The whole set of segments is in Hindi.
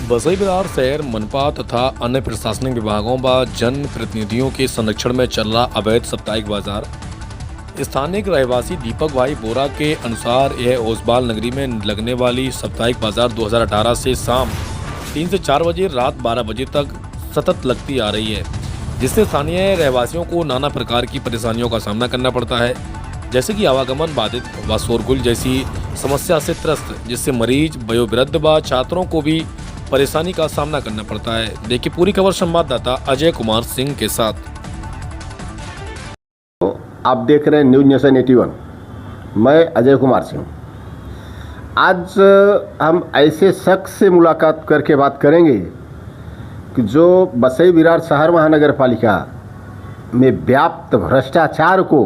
बसई बिरार शहर मनपा तथा अन्य प्रशासनिक विभागों व जन प्रतिनिधियों के संरक्षण में चल रहा अवैध साप्ताहिक बाजार। स्थानीय रहवासी दीपक भाई बोरा के अनुसार यह ओसवाल नगरी में लगने वाली साप्ताहिक बाजार 2018 से शाम 3 से 4 बजे रात 12 बजे तक सतत लगती आ रही है, जिससे स्थानीय रहवासियों को नाना प्रकार की परेशानियों का सामना करना पड़ता है, जैसे कि आवागमन बाधित व शोरगुल जैसी समस्या से त्रस्त, जिससे मरीज, वयोवृद्ध व छात्रों को भी परेशानी का सामना करना पड़ता है। देखिए पूरी खबर संवाददाता अजय कुमार सिंह के साथ। आप देख रहे हैं न्यूज़ नेशन 81। मैं अजय कुमार सिंह। आज हम ऐसे शख्स से मुलाकात करके बात करेंगे कि जो बसई बिरार शहर महानगर पालिका में व्याप्त भ्रष्टाचार को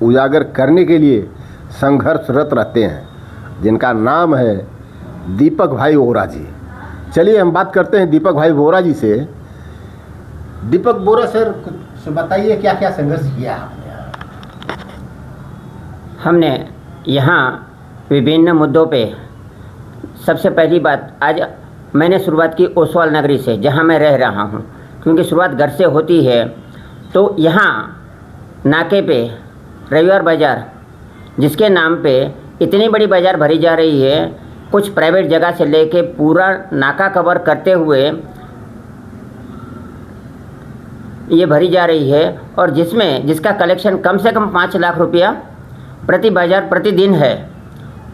उजागर करने के लिए संघर्षरत रहते हैं, जिनका नाम है दीपक भाई बोरा जी। चलिए हम बात करते हैं दीपक भाई बोरा जी से। दीपक बोरा सर, कुछ बताइए क्या क्या संघर्ष किया आपने? हमने यहाँ विभिन्न मुद्दों पे, सबसे पहली बात, आज मैंने शुरुआत की ओसवाल नगरी से, जहाँ मैं रह रहा हूँ, क्योंकि शुरुआत घर से होती है। तो यहाँ नाके पे रविवार बाज़ार, जिसके नाम पे इतनी बड़ी बाज़ार भरी जा रही है, कुछ प्राइवेट जगह से लेके पूरा नाका कवर करते हुए ये भरी जा रही है, और जिसका कलेक्शन कम से कम 5 लाख रुपया प्रति बाज़ार प्रतिदिन है।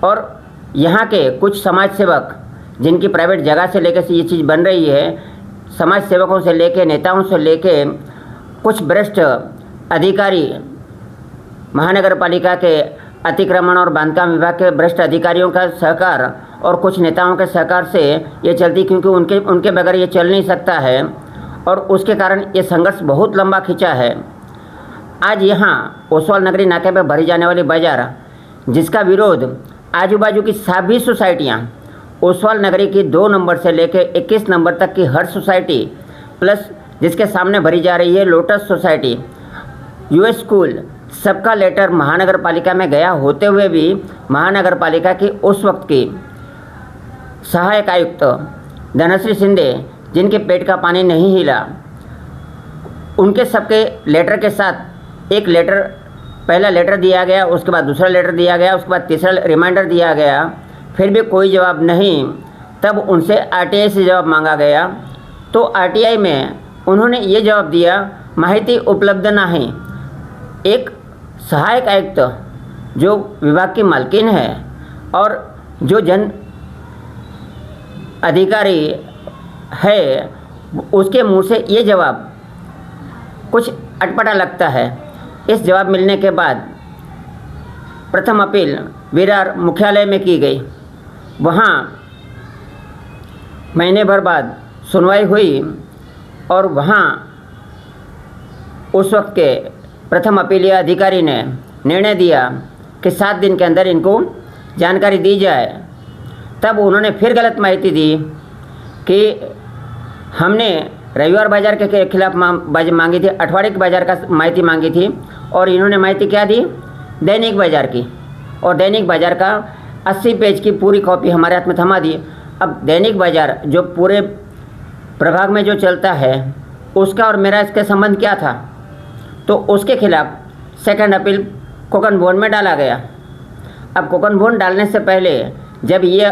और यहाँ के कुछ समाज सेवक, जिनकी प्राइवेट जगह से लेकर से ये चीज़ बन रही है, समाज सेवकों से लेके, नेताओं से लेके, कुछ वरिष्ठ अधिकारी, महानगर पालिका के अतिक्रमण और बांधकाम विभाग के वरिष्ठ अधिकारियों का सहकार और कुछ नेताओं के सहकार से ये चलती, क्योंकि उनके बगैर ये चल नहीं सकता है, और उसके कारण ये संघर्ष बहुत लंबा खिंचा है। आज यहाँ ओसवाल नगरी नाके पर भरी जाने वाली बाज़ार, जिसका विरोध आजू बाजू की सभी सोसाइटियाँ, ओसवाल नगरी की 2 नंबर से लेकर 21 नंबर तक की हर सोसाइटी, प्लस जिसके सामने भरी जा रही है लोटस सोसाइटी, यूएस स्कूल, सबका लेटर महानगर पालिका में गया होते हुए भी महानगर पालिका की उस वक्त की सहायक आयुक्त धनश्री शिंदे, जिनके पेट का पानी नहीं हिला, उनके सबके लेटर के साथ एक लेटर, पहला लेटर दिया गया, उसके बाद दूसरा लेटर दिया गया, उसके बाद तीसरा रिमाइंडर दिया गया, फिर भी कोई जवाब नहीं। तब उनसे आरटीआई से जवाब मांगा गया, तो आरटीआई में उन्होंने ये जवाब दिया, माहिती उपलब्ध नहीं। एक सहायक आयुक्त जो विभाग की मालकिन है और जो जन अधिकारी है, उसके मुंह से ये जवाब कुछ अटपटा लगता है। इस जवाब मिलने के बाद प्रथम अपील विरार मुख्यालय में की गई। वहाँ महीने भर बाद सुनवाई हुई, और वहाँ उस वक्त के प्रथम अपीलीय अधिकारी ने निर्णय दिया कि 7 दिन के अंदर इनको जानकारी दी जाए। तब उन्होंने फिर गलत माहिती दी कि हमने रविवार बाज़ार के खिलाफ मांगी थी, अठवाड़े के बाज़ार का माहिती मांगी थी, और इन्होंने माहिती क्या दी? दैनिक बाज़ार की, और दैनिक बाज़ार का 80 पेज की पूरी कॉपी हमारे हाथ में थमा दी। अब दैनिक बाज़ार जो पूरे प्रभाग में जो चलता है, उसका और मेरा इसका संबंध क्या था? तो उसके खिलाफ सेकंड अपील कोकन भवन में डाला गया। अब कोकन भवन डालने से पहले जब ये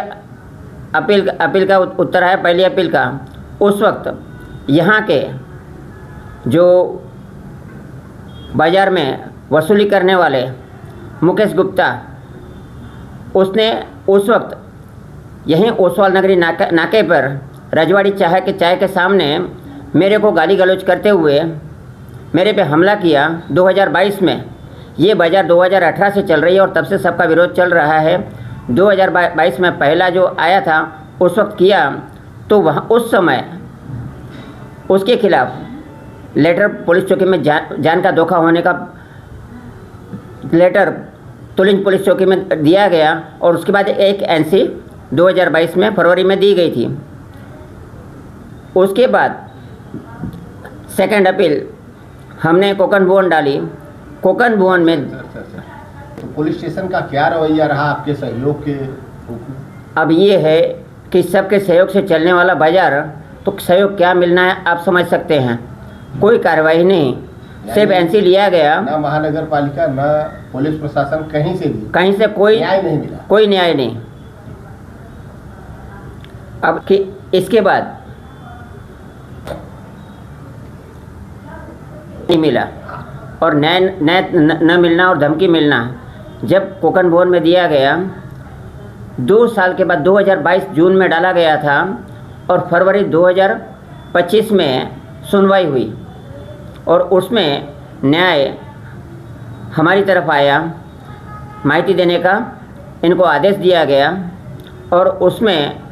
अपील का उत्तर आया, पहली अपील का, उस वक्त यहाँ के जो बाज़ार में वसूली करने वाले मुकेश गुप्ता, उसने उस वक्त यहीं ओसवाल नगरी नाके पर रजवाड़ी चाय के सामने मेरे को गाली गलौज करते हुए मेरे पे हमला किया 2022 में। ये बाज़ार 2018 से चल रही है और तब से सबका विरोध चल रहा है। 2022 में पहला जो आया था उस वक्त किया, तो वहाँ उस समय उसके खिलाफ लेटर पुलिस चौकी में जान का धोखा होने का लेटर तुलिंज पुलिस चौकी में दिया गया, और उसके बाद एक एनसी 2022 में फरवरी में दी गई थी। उसके बाद सेकंड अपील हमने कोकन भवन डाली। कोकन भवन में तो पुलिस स्टेशन का क्या रवैया रहा आपके सहयोग के? अब ये है कि सबके सहयोग से चलने वाला बाज़ार, तो सहयोग क्या मिलना है आप समझ सकते हैं। कोई कार्रवाई नहीं, सिर्फ एनसी लिया गया, ना महानगर पालिका ना पुलिस प्रशासन कहीं से कोई न्याय नहीं मिला। कोई न्याय नहीं। अब कि इसके बाद नहीं मिला और न्याय न मिलना और धमकी मिलना, जब कोकन भवन में दिया गया 2 साल के बाद 2022 जून में डाला गया था और फरवरी 2025 में सुनवाई हुई और उसमें न्याय हमारी तरफ आया, माहिती देने का इनको आदेश दिया गया और उसमें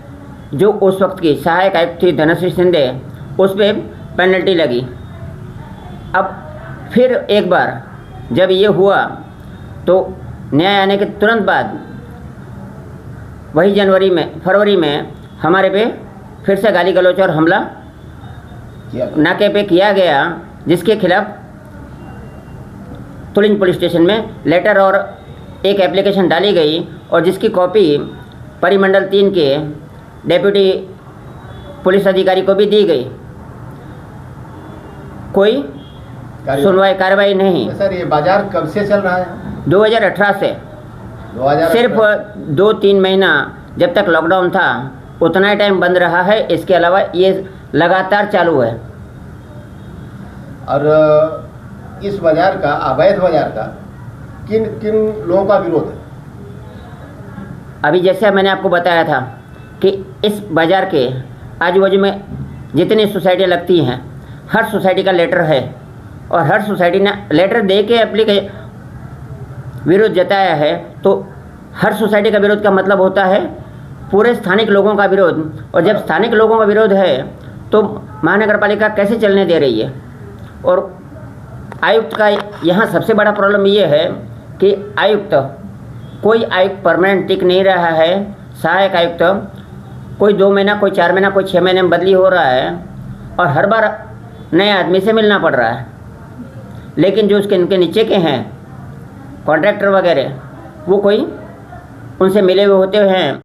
जो उस वक्त की सहायक आयुक्त थी धनश्री शिंदे, उस पर पेनल्टी लगी। अब फिर एक बार जब ये हुआ तो न्याय आने के तुरंत बाद वही फरवरी में हमारे पे फिर से गाली गलौच और हमला नाके पे किया गया, जिसके खिलाफ तुलिन पुलिस स्टेशन में लेटर और एक एप्लीकेशन डाली गई और जिसकी कॉपी परिमंडल 3 के डेप्यूटी पुलिस अधिकारी को भी दी गई। कोई कार्रवाई नहीं। सर ये बाजार कब से चल रहा है? 2018 से। सिर्फ 2-3 महीना जब तक लॉकडाउन था उतना ही टाइम बंद रहा है, इसके अलावा ये लगातार चालू है। और इस बाजार का, अवैध बाजार का किन किन लोगों का विरोध है? अभी जैसे मैंने आपको बताया था कि इस बाज़ार के आजू बाजू में जितनी सोसाइटियाँ लगती हैं, हर सोसाइटी का लेटर है और हर सोसाइटी ने लेटर दे के विरोध जताया है। तो हर सोसाइटी का विरोध का मतलब होता है पूरे स्थानिक लोगों का विरोध, और जब स्थानिक लोगों का विरोध है तो महानगर पालिका कैसे चलने दे रही है। और आयुक्त का यहाँ सबसे बड़ा प्रॉब्लम ये है कि कोई आयुक्त परमानेंट टिक नहीं रहा है। सहायक आयुक्त कोई 2 महीना, कोई 4 महीना, कोई 6 महीने में बदली हो रहा है और हर बार नए आदमी से मिलना पड़ रहा है। लेकिन जो इनके नीचे के हैं कॉन्ट्रैक्टर वगैरह, वो कोई उनसे मिले हुए होते हैं।